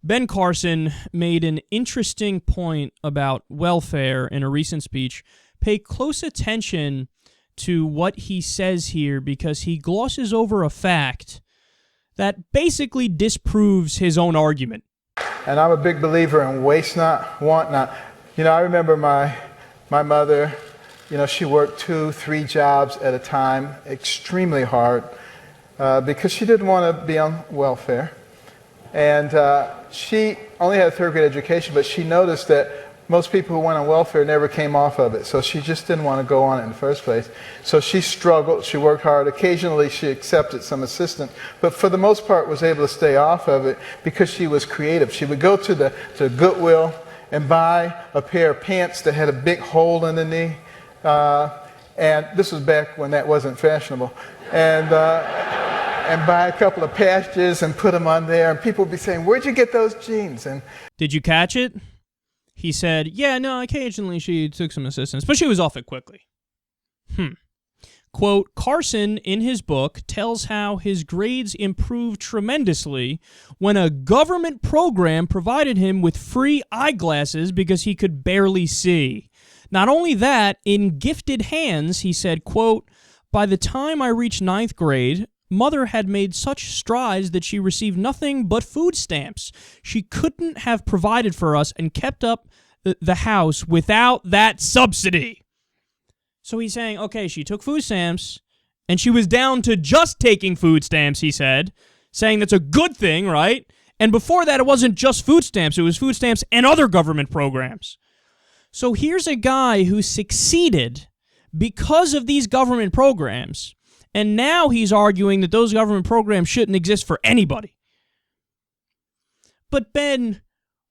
Ben Carson made an interesting point about welfare in a recent speech. Pay close attention to what he says here because he glosses over a fact that basically disproves his own argument. And I'm a big believer in waste not, want not. You know, I remember my mother, you know, she worked 2-3 jobs at a time, extremely hard, because she didn't want to be on welfare. And she only had a third grade education, but she noticed that most people who went on welfare never came off of it. So she just didn't want to go on it in the first place. So she struggled, she worked hard. Occasionally she accepted some assistance, but for the most part was able to stay off of it because she was creative. She would go to Goodwill and buy a pair of pants that had a big hole in the knee. And this was back when that wasn't fashionable. And buy a couple of patches and put them on there. And people would be saying, "Where'd you get those jeans?" And did you catch it? He said, yeah, no, occasionally she took some assistance, but she was off it quickly. Quote, Carson, in his book, tells how his grades improved tremendously when a government program provided him with free eyeglasses because he could barely see. Not only that, in gifted hands, he said, quote, by the time I reached 9th grade, Mother had made such strides that she received nothing but food stamps. She couldn't have provided for us and kept up the house without that subsidy. So he's saying, okay, she took food stamps, and she was down to just taking food stamps, he said, saying that's a good thing, right? And before that, it wasn't just food stamps. It was food stamps and other government programs. So here's a guy who succeeded because of these government programs, and now he's arguing that those government programs shouldn't exist for anybody. But Ben,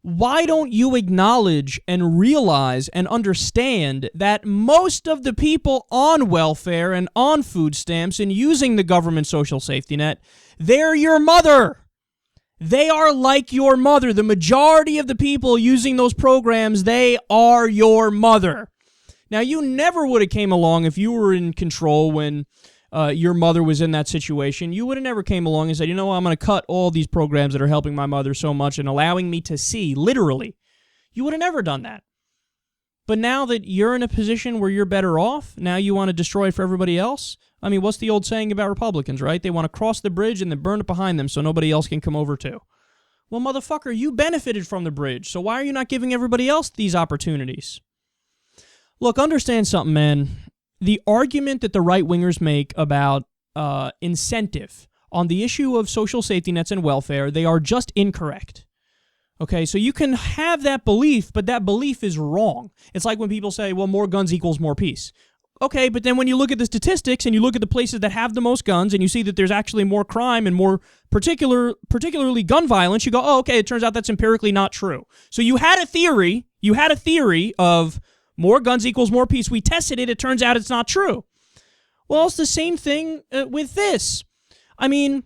why don't you acknowledge and realize and understand that most of the people on welfare and on food stamps and using the government social safety net, they're your mother. They are like your mother. The majority of the people using those programs, they are your mother. Now, you never would have came along if you were in control when your mother was in that situation. You would have never came along and said, you know what, I'm going to cut all these programs that are helping my mother so much and allowing me to see, literally. You would have never done that. But now that you're in a position where you're better off, now you want to destroy it for everybody else? I mean, what's the old saying about Republicans, right? They want to cross the bridge and then burn it behind them so nobody else can come over too. Well, motherfucker, you benefited from the bridge, so why are you not giving everybody else these opportunities? Look, understand something, man. The argument that the right-wingers make about incentive on the issue of social safety nets and welfare, they are just incorrect. Okay, so you can have that belief, but that belief is wrong. It's like when people say, well, more guns equals more peace. Okay, but then when you look at the statistics and you look at the places that have the most guns and you see that there's actually more crime and more particularly gun violence, you go, oh, okay, it turns out that's empirically not true. So you had a theory of more guns equals more peace. We tested it. It turns out it's not true. Well, it's the same thing with this. I mean,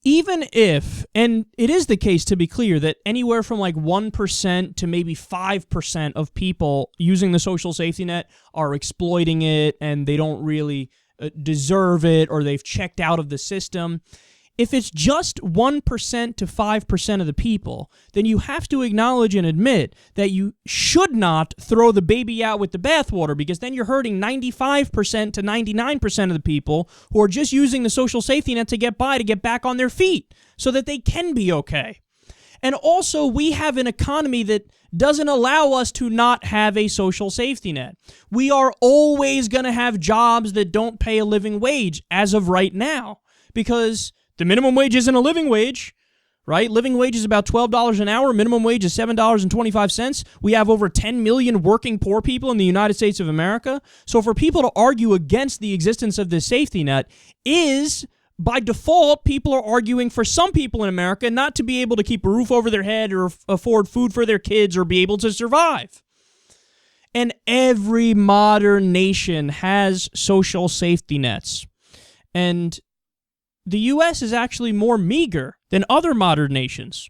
even if, and it is the case to be clear, that anywhere from like 1% to maybe 5% of people using the social safety net are exploiting it and they don't really deserve it or they've checked out of the system. If it's just 1% to 5% of the people, then you have to acknowledge and admit that you should not throw the baby out with the bathwater, because then you're hurting 95% to 99% of the people who are just using the social safety net to get by, to get back on their feet so that they can be okay. And also, we have an economy that doesn't allow us to not have a social safety net. We are always going to have jobs that don't pay a living wage as of right now, because the minimum wage isn't a living wage, right? Living wage is about $12 an hour. Minimum wage is $7.25. We have over 10 million working poor people in the United States of America. So for people to argue against the existence of this safety net is, by default, people are arguing for some people in America not to be able to keep a roof over their head or afford food for their kids or be able to survive. And every modern nation has social safety nets. And the U.S. is actually more meager than other modern nations.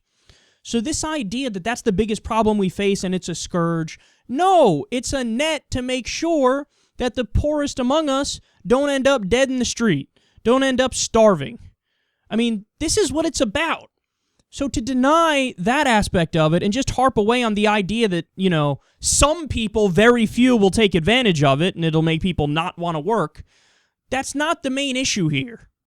So this idea that that's the biggest problem we face and it's a scourge, no, it's a net to make sure that the poorest among us don't end up dead in the street, don't end up starving. I mean, this is what it's about. So to deny that aspect of it and just harp away on the idea that, some people, very few, will take advantage of it and it'll make people not want to work, that's not the main issue here.